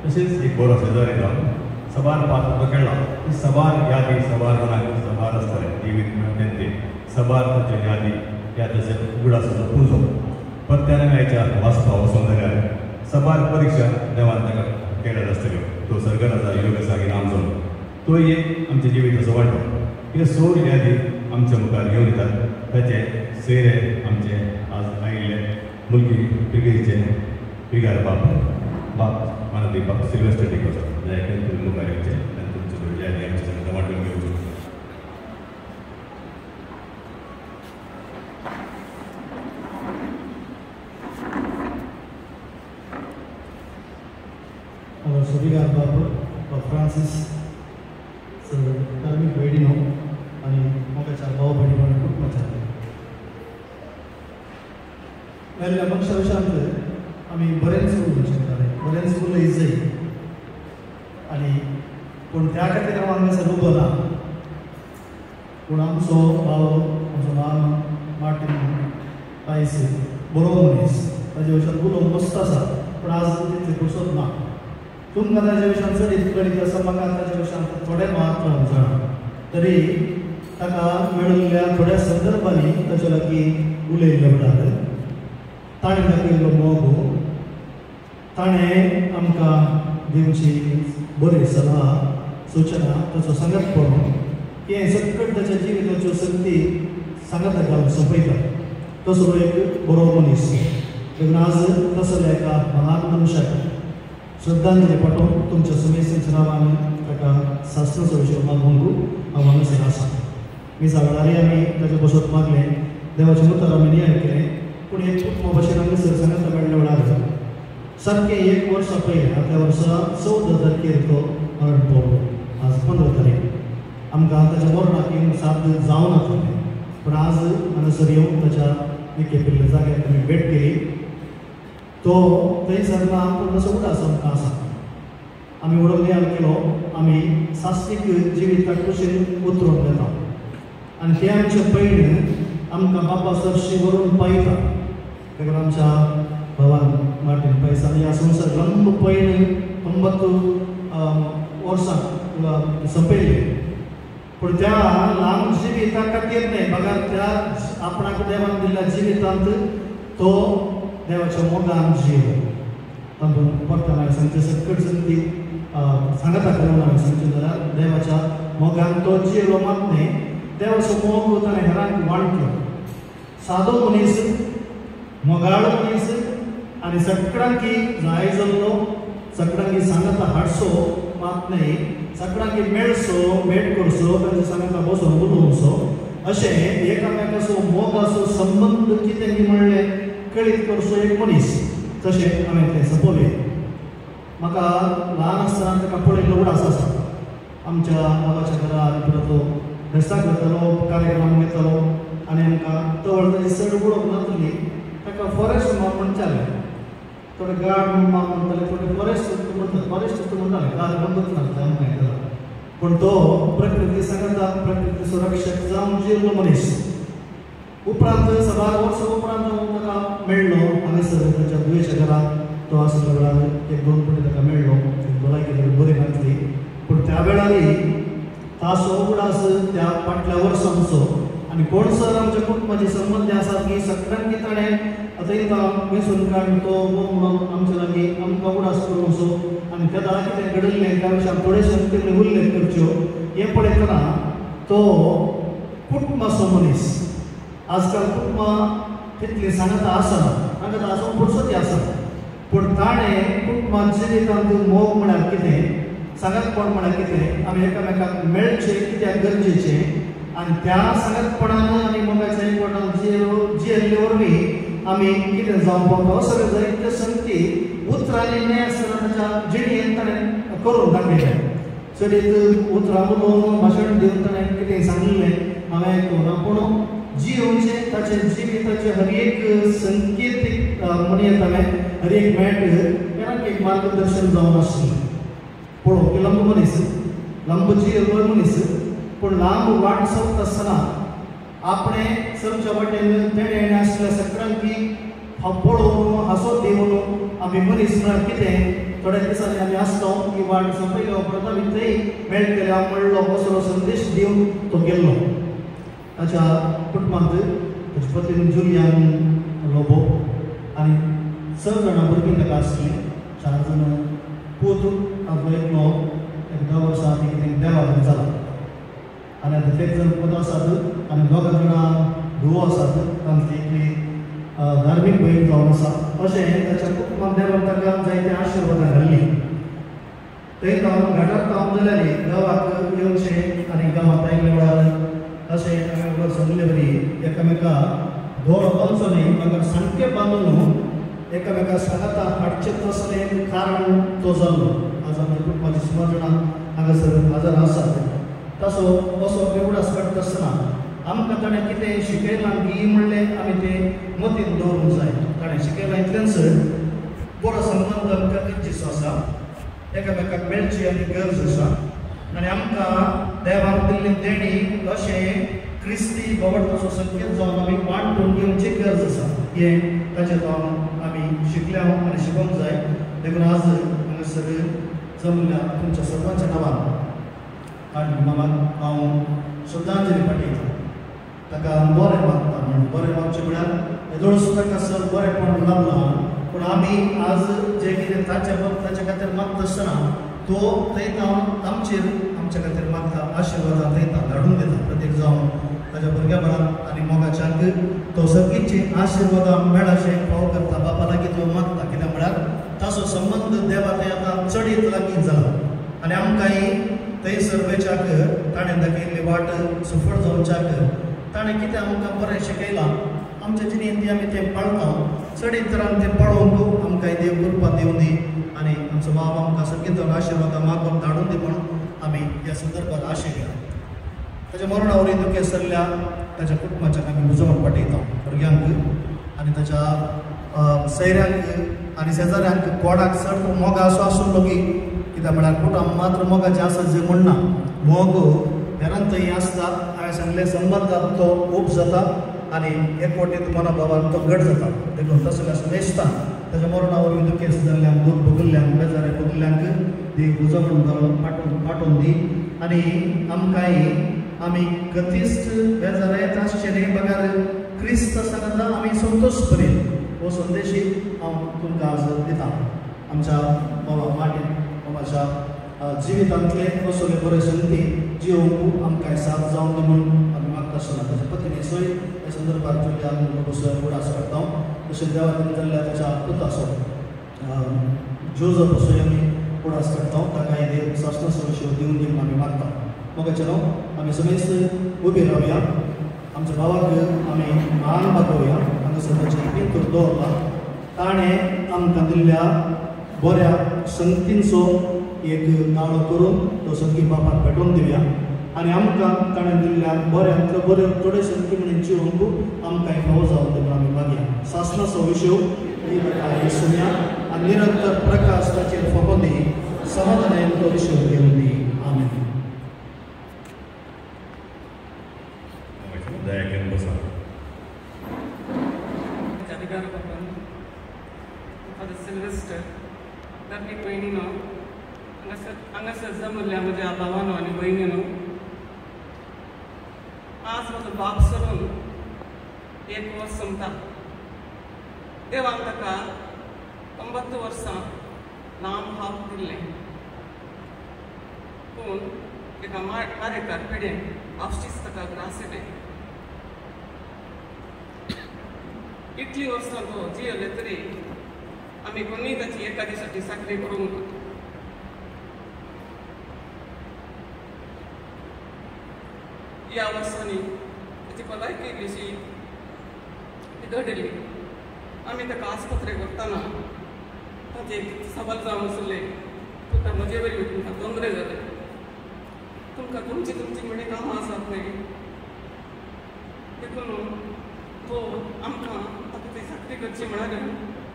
Speaker 4: तशेंच एक बरो शेजारी जावन सबार पात्र तो खेळला. ही सबार यादी सबार जाणांक सबार आसताले जिवीत म्हणटा ते सबार ताच्यो यादी या ताच्या उगडासाचो पुंजो प्रत्येक आयच्या वाचपा वचून जाल्यार सबार परीक्षा देवान ताका केल्यात आसतल्यो. तो सर्गराजा योग आसा की नाम जावन तो एक आमच्या जिविताचो वांटो. ह्यो सोर यादी आमच्या मुखार घेवन येतात. ताचे सोयरे आमचे आज आयिल्ले मुलगी पिगरीचे पिगार बाप मानदी बाप सिल्वेस्टर डिकॉस्टा तुमी मुखार येवचे आनी तुमचे यादी आमचे सांगता वांटून घेवच्यो.
Speaker 1: पिगार बाप फ्रांसीस धार्मीक भयणीनो आनी मोगाच्या भाव भयणीनो आनी कुटुंबाच्या वेल्ल्या मनशा विशयांत आमी बरें स्कूल शिकताले बरें स्कूल इजय आनी पूण त्या खातीर हांव हांगासर उबो ना. पूण आमचो भाव आमचो भाव मार्टीन पायस बरो मनीस ताजे विशयांत उलोवंक मस्त आसा पूण आज तितली फुरसत ना. तुमकां ताच्या विशयांत चड इतकणीत आसा म्हाका ताच्या विशयांत थोडें मात जाणा तरी ताका मेळिल्ल्या थोड्या संदर्भांनी ताचे लागीं उलयल्ले म्हणटात. ताणें दाखयल्लो मोग ताणें आमकां दिवची बरी सल्ला सूचना ताचो सांगतपण हें सकट ताच्या जिविताच्यो संगती सांगता घालून सोंपयता. तसो एक बरो मनीस देखून आज तसल्या एका महान मनशाक श्रद्धांजली पाठोवन तुमच्या समेस्तांच्या नांवान ताका शास्त्राचो विशय मागूंक हांव हांगासर आसा. मिसा वेळारी आमी ताचे बसत मागलें देवाचे मुखार आमी नियाळ केलें पूण एक कुटुंबा भशेन हांगासर सांगता मेळ्ळ्या वेळार सारकें 1 वर्सा पयलीं आदल्या वर्सा 14 तारखेर तो मरण पावलो. आज 15 तारीख आमकां ताच्या मरणाक येवन 7 दीस जावन आसले पूण आज हांगासर येवन ताच्या निकेपिल्ल्या जाग्यार आमी भेट केली. तो थंयसर ना पूण तसो उडास आमकां आसा. आमी वडो नियाळ केलो आमी सास्तीक जिविताक कशें उतरून घेता आनी ते आमचें पैण आमकां बापा सरशी व्हरून पायता. देखून आमच्या भावान मार्टीन पैसान ह्या संवसार लंब पैण 90 वर्सां संपयली पूण त्या ल्हान जिविता खातीर न्हय बघा त्या आपणाक देवान दिल्ल्या जिवितांत तो देवाच्या मोगान जियो. तातूंत परत हांवें सांगचें सकट संगती सांगता करून हांवें सांगचें जाल्यार देवाच्या मोगान तो जियेलो मात न्हय देवाचो मोग ताणें हेरांक वांटलो. सादो मनीस मोगाळ मनीस आनी सगळ्यांकी जाय जाल्लो सगळ्यांकी सांगता हाडसो मात न्हय सगळ्यांकी मेळसो भेट करचो तांचे सांगता बसोन उलोवचो अशें एकामेकाचो मोग असो संबंध कितें म्हणलें कळीत करचो एक मनीस तशें हांवें तें सपोवलें. म्हाका ल्हान आसतना ताका पळयल्लो उडास आसा. आमच्या बाबाच्या घरा आनी परत तो बेस्ताक वयतालो, कार्यक्रमाक वयतालो आनी आमकां तवळ ताची चड उडोवंक नासली. ताका फॉरेस्ट म्हणटाले, थोडे गार्ड म्हणटाले, थोडे फॉरेस्ट म्हणटाले, गार्ड बंदूच नासले आमकां. पूण तो प्रकृती सांगता, प्रकृती संरक्षक जावन जिल्लो मनीस. उपरांत 6 वर्सां उपरांत ताका मेळ्ळो हांगासर ताच्या दुयेच्या घरांत. तो आसलो वेळार 1-2 फावटी ताका मेळ्ळो, भलायकी ताका बरी नासली. पूण त्या वेळारय ताचो उगडास त्या फाटल्या वर्सांचो आनी कोण सर आमच्या कुटुंबाचे संबंद आसात की सगळ्यांक ताणें आतां मेसून काडून तो म्हणून आमच्या लागीं आमकां उडास करूं असो आनी त्या दाळा कितें घडयल्लें त्या विशयार थोडेशे तेणे उल्लेख करच्यो हें पळयतना तो कुटुंबाचो मनीस. आजकाल कुटुंबां तितली सांगता आसना, तांकां ताचो फुरसती आसा. पूण ताणें कुटुंबांत जिवितांत मोग म्हळ्यार कितें, सांगतपण म्हळ्यार कितें, आमी एकामेकाक मेळचें कित्याक गरजेचें आनी त्या सांगतपणान आनी मोगाच्या एकवटान जियेल्ले वरवीं आमी कितें जावपाक हो सगळे जायत्यो संगती उतरांनी नेसतना ताच्या जिणेंत ताणें करून दाखयलें. चडीत उतरां उलोवन भाशण दिवन ताणें कितें सांगिल्लें हांवें आयकूना. पूण जियोचें ताचें जिविताचें हर एक संकेतीक म्हणयत हांवें हर एक मेळट एक मार्गदर्शन जावन आसलें. पळोवंक की लंब मनीस, लंब जियेल्लो मनीस, पूण लांब वाट चलता आसतना आपणें चलच्या वाटेन तेणें आसल्या सगळ्यांकी पळोवन हांसो दिवन आमी मनीस म्हळ्यार कितें थोड्या दिसांनी आमी आसलो की वाट सोंपयली उपरांत आमी थंय मेळटले म्हणलो असो संदेश दिवन तो गेल्लो. ताच्या कुटुंबांत ताची पत्नी जुलियान लोबो आनी 6 जाणां भुरगीं ताका आसलीं. 4 जाण पूत ताचो एकलो 10 वर्सां आनी कितें देवा कडेन जाला आनी आतां 1 जाण पूत आसात आनी 2 जाणां घोव आसात. तांची एकली धार्मीक भयण जावन आसा. अशें ताच्या कुटुंबांत देवान ताका जायते आशिर्वादां घाल्लीं. थंय घाटार काम जाल्यार गांवाक येवचें आनी गांवांत आयिल्ल्या वेळार अशें हांवें सांगलें बरी एकामेकाक दोर बांदचो न्ही, म्हाका सामकें बांदून एकामेकाक सांगता हाडचें तसलें कारण तो जाल्लो. आज आमच्या कुटुंबाची 6 जाणां हांगासर हजर आसात. ताचो असो उगडास काडटा आसतना आमकां ताणें कितें शिकयलां की म्हणलें आमी तें मतींत दवरूंक जाय. ताणें शिकयलां इतलेंच बरो संबंद आमकां गरजेचो आसा, एकामेकाक मेळची आनी गरज आसा आनी आमकां देवान दिल्ली देणी अशें क्रिस्ती भोवताचो संकेत जावन आमी वांटून घेवची गरज आसा. हें ताचेर जावन आमी शिकल्या आनी शिकोवंक जाय. देखून आज हांगासर जमल्या तुमच्या सर्वांच्या नांवान आनी मामाक हांव श्रद्धांजली पाठयतां. ताका बरें मागता म्हण बरें मागचें म्हळ्यार येदोळसो ताका सर बरेंपण लाभलां. पूण आमी आज जें कितें ताचे खातीर मागता आसतना तो थंय आमचेर आमच्या खातीर मागता, आशिर्वादां थंय धाडून दिता प्रत्येक जावन ताच्या भुरग्या बराबर आनी मोगाच्याक तो सगळींची आशिर्वादां मेळाशें फाव करता. बापा लागीं तो मागता कित्याक म्हळ्यार ताचो संबंध देवा थंय आतां चडीत लागीं जाला आनी आमकांय थंय सर्वेच्याक ताणें दाखयल्ली वाट सुफळ जावच्याक ताणें कितें आमकां बरें शिकयलां आमच्या जिणेंत आमी तें पाळटा. चडीत तरान तें पाळोवंक आमकां देव कृपा दिवं दी आनी आमचो बाब आमकां सगळीं आशिर्वादां मागून धाडून दी म्हूण आमी ह्या संदर्भांत आशेल्या. ताच्या मरणा वरी दुखें सरल्या ताच्या कुटुंबाच्याक आमी उजवण पाठयता. भुरग्यांक आनी ताच्या सैऱ्यांक आनी शेजाऱ्यांक कोणाक चड मोगा असो आसलो की कित्याक म्हळ्यार कुटुंब मात्र मोगाचें आसत जें म्हणना. मोग घरांतय आसता. हांवें सांगलें संबंदांत तो खूब जाता आनी एकवटीत मनोभावान तो घट जाता. देखून तसले आसूं मेजता ताच्या मरणा वरवीं दुखें जाल्ल्यांक दूख भोगिल्ल्यांक बेजारे भोगिल्ल्यांक ती उजवण पाठोवन दी आनी आमकांय आमी कधीच बेजारेत आसचे न्ही. बगार क्रिस्त सांगता आमी संतोश करीन हो संदेशी हांव तुमकां आज दितां. आमच्या माटीन बाबाच्या जिवितांतले असले बरे संगती जियोवंक आमकां साथ जावन दी म्हणून आमी मागता आसतना ताच्या पत्नी सोय ह्या संदर्भांत जुलियान लोबोसर उडास काडटा. तशेंच देवान जाल्ल्या ताच्या पुताचो जोजफ असोय आमी उडास काडटा. ताकाय देव शास्त्र संशय दिवन दी म्हणून आमी मागता. मोगाचें न्हू आमी सगळींच उबी रावया आमच्या भावाक आमी मान दाखोवया हांगासर ताची इतूर दवरला ताणें आमकां दिल्ल्या बऱ्या संगतींचो एक नाळो करून तो संगती बापाक भेटोवन दिवया आनी आमकां ताणें दिल्ल्या बऱ्यांतल्यो बऱ्यो थोड्यो संगती म्हणून जिवंक आमकां फावो जावन देखून आमी मागया सासणाचो विशय सुन्या आनी निरंतर प्रकाश ताचेर फकोवन दी समाधान तो विशय घेवन दी आमेन.
Speaker 4: दयाकेन बसा.
Speaker 2: Father Sylvester, धाकटी भयणीनो हांगासर जमल्या म्हज्या भावानो आनी भयणीनो आज म्हजो बाप सरून 1 वर्स संपता. देवान ताका 90 वर्सां लांब हात दिल्लें पूण एका मारेकार पिडेन आपशीच ताका ग्रास येलें. इतली वर्सां तो जियेले तरी आमी कोणीय ताची एका दिसाची साखरी करूंक ना. ह्या वर्सांनी ताची भलायकी इल्लीशी बिगडली. आमी ताका आस्पत्रेक व्हरतना ताचें एक सवाल जावन आसलें तुका म्हजे वयली तुमकां तोंदरे जाले तुमकां तुमची म्हणी कामां आसात न्ही देखून तो आमकां ताका ती साखरी करची म्हणाले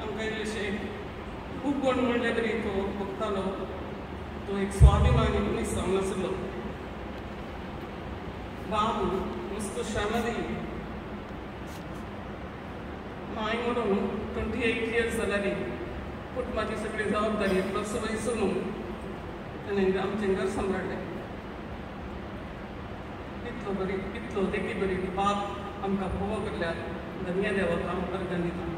Speaker 2: आमकां इल्लेशें खूब कोण म्हणले तरी तो भोगतालो. तो एक स्वाभिमानी मनीस जावन आसलो. बाब मस्त श्रम दिली. माय म्हणून 28 years जाल्यारी कुटुंबाची सगळी जबाबदारी प्रसव विसरून ताणें आमचें घर सांबाळलें. इतलो देखी बरी बाब आमकां फोव करल्यार धन्य देवाक हांव अर्घ दितां.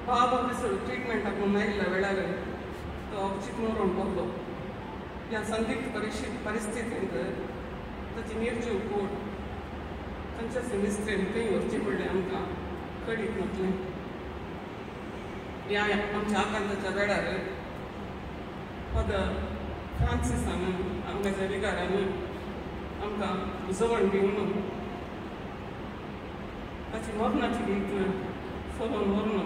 Speaker 2: बाब हांगासर ट्रिटमेंटाक म्हणून आयिल्ल्या वेळार तो अवचित मरून पडलो. ह्या संदिग्ध परिस्थितींत ताची निर्जीव कूड तांच्या सेमिस्ट्रेन खंय व्हरची पडलें आमकां कळीत नासलें. ह्या आमच्या आकांताच्या वेळार फादर फ्रांसिसान आमच्या विकारांनी आमकां उजवण दिवन ताची मरणाची रीत फलोवन व्हरून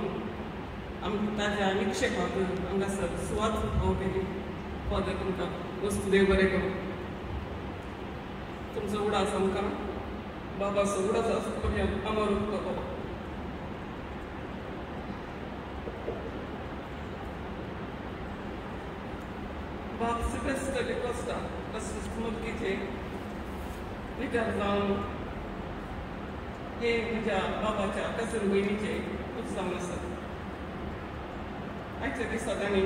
Speaker 2: ताज्या निक्षेपाक हांगासर सुवात पावलेली. फादर तुमकां वस्तू देव बरें करूं. तुमचो उडास आमकां बाबाचो उडास आसूं पर्यंत अमर उरतलो. बाब सिल्वेस्टर डिकोस्टा स्मृतीचे विकार जावन हे म्हज्या बाबाच्या कजन भयणीचे उत्सव आसात. आयच्या दिसा तांणी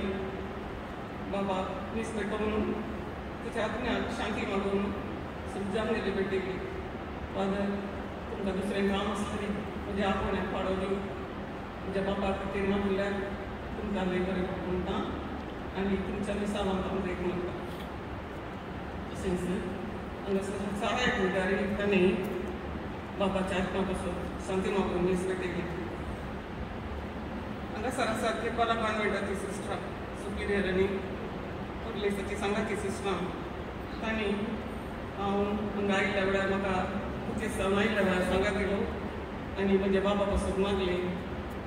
Speaker 2: बाबा निस्तें करून ताच्या आत्म्याक शांती मागून सुजान दिली भेटली. फादर तुमकां दुसरें काम आसलें म्हज्या आपणाक पाडो दिवं म्हज्या बापा खातीर मागल्यार तुमकां लय बरें म्हणटा आनी तुमच्या मिसावांक हांव देख म्हणटा. तशेंच हांगासर साऱ्या गोंयकारांनी तांणी बापाच्या आत्म्या पासून शांती मागून नीस भेटली. हांगासर आसात केपाला कॉन्वेंटाची सिस्टर सुपिरियर आनी पुर्लेसाची सांगाती सिस्टरां तांणी हांव हांगा आयिल्ल्या वेळार म्हाका कुचेसावन आयिल्ल्या वेळार सांगात दिलो आनी म्हज्या बाबा पासून मागली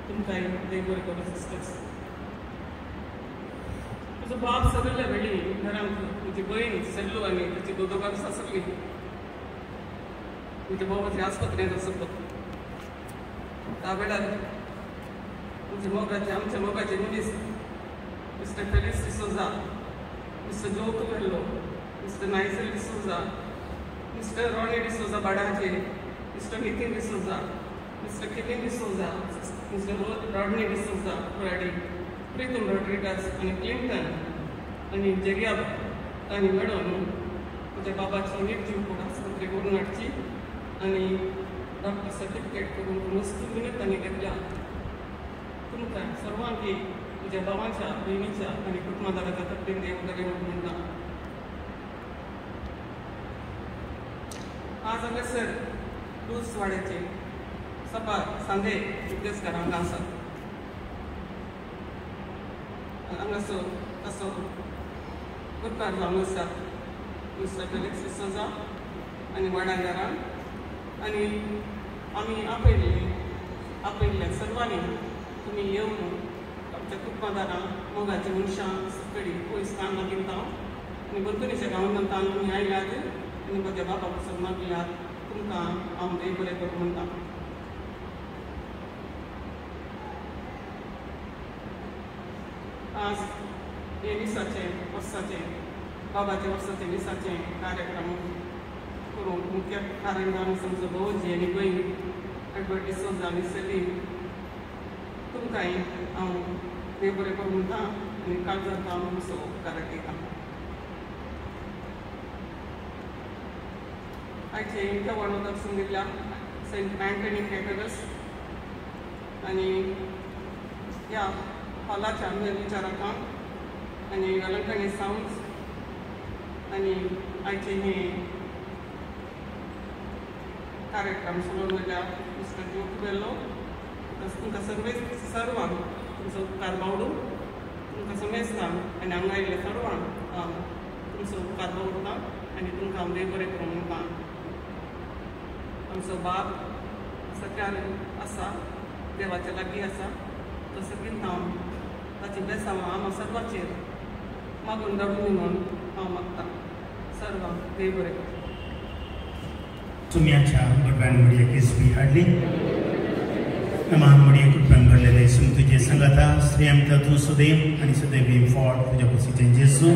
Speaker 2: तुमकांय देव बरें करूं सिस्टर्स. तुजो बाब सगळ्या वेळी घरांत म्हजी भयण सेल्लू आनी ताची दोदोगास आसली. म्हज्या बाबाची आस्पत्रेंत आसलो. त्या वेळार आमच्या मोगाचे मनीस mister Felix D'Souza, mister Joe Cuvello, mister नायसेल डिसोजा, मिस्टर रॉनी डिसोजा बाडाचे, mister Nitin D'Souza, mister Kevin D'Souza, mister Rodney D'Souza Kuradi, Pritam Rodrigues आनी क्लिंटन आनी जेगिया तांणी मेळून म्हज्या बाबाची निर्जीव कूड आस्पत्रेक व्हरून हाडची आनी डॉक्टर सर्टिफिकेट करून वस्तू मिनत तांणी घेतल्या. तुमकां सर्वांकी म्हज्या भावाच्या भयणीच्या आनी कुटुंबादाराच्या तकलेन देव बरें म्हणटा. आज हांगासर लूज वाड्याचे सभा सांगे उद्देशकार हांगा आसात. हांगासर ताचो उपकार जावन आसा. मिस्टर फेलिक्स डिसोजा आणि वाडांगरा आणि आम्ही आपयल्ल्या सर्वांनी तुमी येवन आमच्या कुटुंबादारां मोगाची मनशां सकडी पयस काम मागिता आनी बंतुनीच्या गांवांत तुमी आयल्यात आनी म्हज्या बाबा पासून मागल्यात तुमकां हांव देव बरें करूं म्हणटा. आज हे वर्साचे बाबाच्या वर्साचे दिसाचे कार्यक्रम करून मुख्य कार्यक्रम समजो भोवजी आनी भयण एडवर्ड डिसोजा आनी सलीम तुमकांय हांव देव बरें करूं म्हणटा आनी काळजांत हांव असो उपकार केला. आयचे इतल्या व्हड दर्शन दिल्या सेंट अँटनी कॅथेड्रल्स आनी ह्या हॉलाच्या विचारकांक आनी वेलंकणी सावंड्स आनी आयचे हे कार्यक्रम चलोवन वयल्या मिस्टर जोकुबेलो तुमकां सर्वांक तुमचो उपकार बावडूं तुमकां समेस्तांक आनी हांगा आयिल्ल्या सर्वांक तुमचो उपकार बावडटा आनी तुमकां हांव देव बरें करूं म्हणटा. आमचो बाब सत्यार आसा देवाच्या लागीं आसा तो सगळींत हांव ताची बेसांवां आमा सर्वाचेर मागून धाडून म्हणून हांव मागतां. सर्वांक देव बरें करूं.
Speaker 5: सुम्याच्या भगवान मुडिया केसबी हाडली नमान मुडिया कुटुंबान भरलेले सुम तुझे संगता श्री आमता तूं सदैव आनी सदैव फॉड तुझ्या कुशीचें जेजू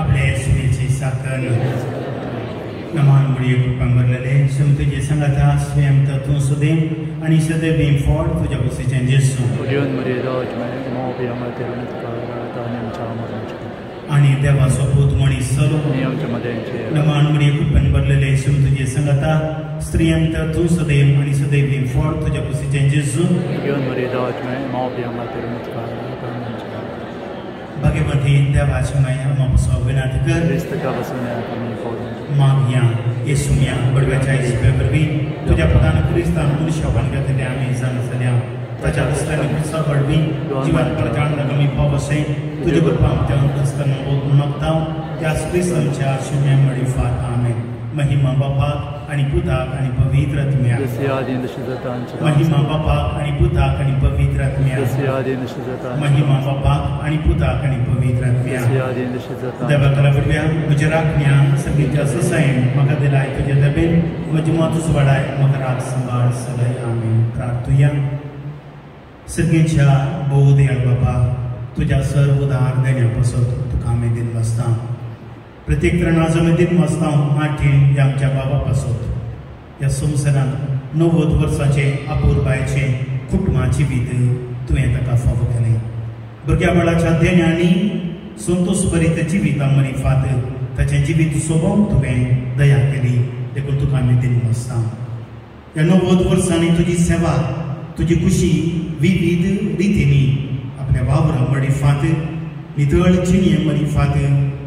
Speaker 5: आपले सुमेची साकन नमान मुडिया कुटुंबान भरलेले सुम तुझे संगता श्री आमता तूं सदैव आनी सदैव फॉड तुझ्या कुशीचें जेजू आणि देवाचो पूत मनीस चलो नमान मुडी कुटुंबान भरलेले सुम तुझे संगता स्त्रियांत तूं सदैव आनी सदैव फॉड तुझ्या कुशीचें जेजू भगवती देवाची माया आमकां विनंती कर मागया येशुया बडव्याच्या इसबे वरवीं तुझ्या पदान क्रिस्तान मनशावान घेतले आमी जाणसल्या ताच्या हस्ताने पुरसा पडवी जीवन पडताळना कमी पाव असे तुझे कृपा आमच्या हस्ताने बोलून मागता त्याच क्रिस्तांच्या शुन्य मळी फात आमेन. महिमा बापाक आणि पुताक आणि पवित्र आत्म्याक महिमा बापाक आणि पुताक आणि पवित्र आत्म्याक महिमा बापाक आणि पुताक आणि पवित्र आत्म्याक देवाकला वडव्या म्हज्या राखण्या सगळींच्या ससायन म्हाका दिलाय तुझे दबेन म्हजी मातूच वाडाय म्हाका राख सांबाळ सगळे आमेन. प्रार्थुया. सगळींच्या भोव दयाळ बाबा तुझ्या सर्व उदार देण्या पासत तुका आमी दिन वाचता प्रत्येक तरुणाचो आमी दिन वाचता माठीन या आमच्या बाबा पासत या संवसारांत 90 वर्साचे अपूर्बायचे कुटुंबाची वीद तुवें ताका फावो केलें. भुरग्या बाळाच्या देण्यांनी संतोश भरीत जिवितां मरी फात ताचें जिवीत सोबोवंक तुवें दया केली देखून तुका आमी दिन वाचता. या 90 वर्सांनी तुजी सेवा तुजी खुशी विविध रितींनी आपल्या वावरां मडी फात नितळ चिणये मरी फात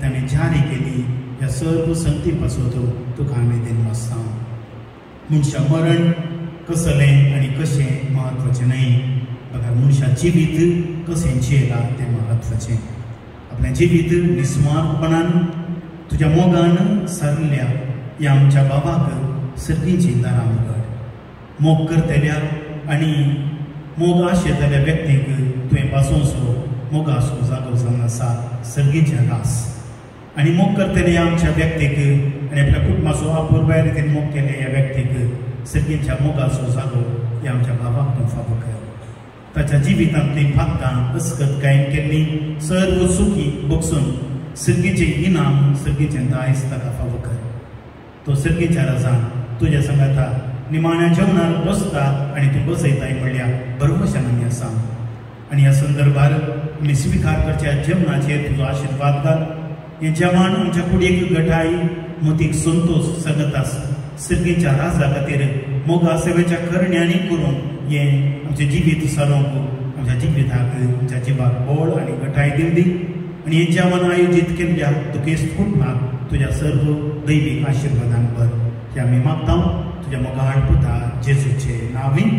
Speaker 5: ताणें जारी केली. ह्या सर्व संगती पासत तुका आमी दिन वाचता. मनशा मरण कसलें आनी कशें म्हत्वाचें न्हय बगर मनशा जिवीत कशें जियेलां तें म्हत्वाचें. आपलें जिवीत निस्वार्थपणान तुज्या मोगान सारल्या ह्या आमच्या बाबाक सर्गीची दारां उगड. मोग करतल्याक आनी मोग आशेतल्या व्यक्तीक तुवें पासूंचो मोगाचो जागो जावन आसा सर्गीच्या रास आनी मोग करतले आमच्या व्यक्तीक आनी आपल्या कुटुंबाचो अपूर्बाय रितीन मोग केले ह्या व्यक्तीक सर्गीच्या मोगाचो जागो ह्या आमच्या बाबाक तूं फावो कर. ताच्या जिवितांतली फांकां अस्कत कायम केल्ली सर्व सुखी भोगसून सर्गीचें इनाम सर्गीचें दायज ताका फावो कर. तो सर्गीच्या राजान तुज्या संगता निमाण्या जेवणार बसता आनी तूं बसयताय म्हणल्या भरवशान आमी आसा. आनी ह्या संदर्भार आमी स्विकार करच्या जेवणाचेर तुजो आशिर्वाद घाल. हें जेवण आमच्या कुडीक घटाय मोतीक संतोश संगतास सर्गीच्या राजा खातीर मोगा सेवेच्या करण्यांनी करून हें आमचें जिवीत सारोवंक आमच्या जिविताक आमच्या जिवाक बळ आनी घटाय दिवली. आनी हें जेवण आयोजीत केल्ल्या तुकेस्त कुटुंबाक तुज्या सर्व दैवीक आशिर्वादान भर हें आमी मागता तुज्या मोगाळ पुता जेजूचे नांवीन.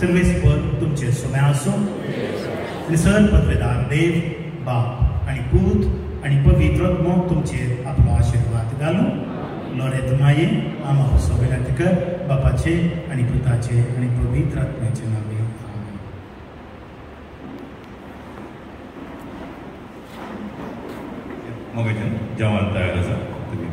Speaker 5: सर्वेस्पर तुमचे सगळें आसूं. निसर्ग पदवेदार देव बाप आनी पूत आनी पवित्र आत्मो तुमचेर आपलो आशिर्वाद घालूं लोरेत माये आम्हा सगळ्यांत कर बापाचे आनी पुताचे आनी पवित्र आत्म्याचे नावे आमेन.
Speaker 4: मोगाचें जेवण तयार आसा तुम्ही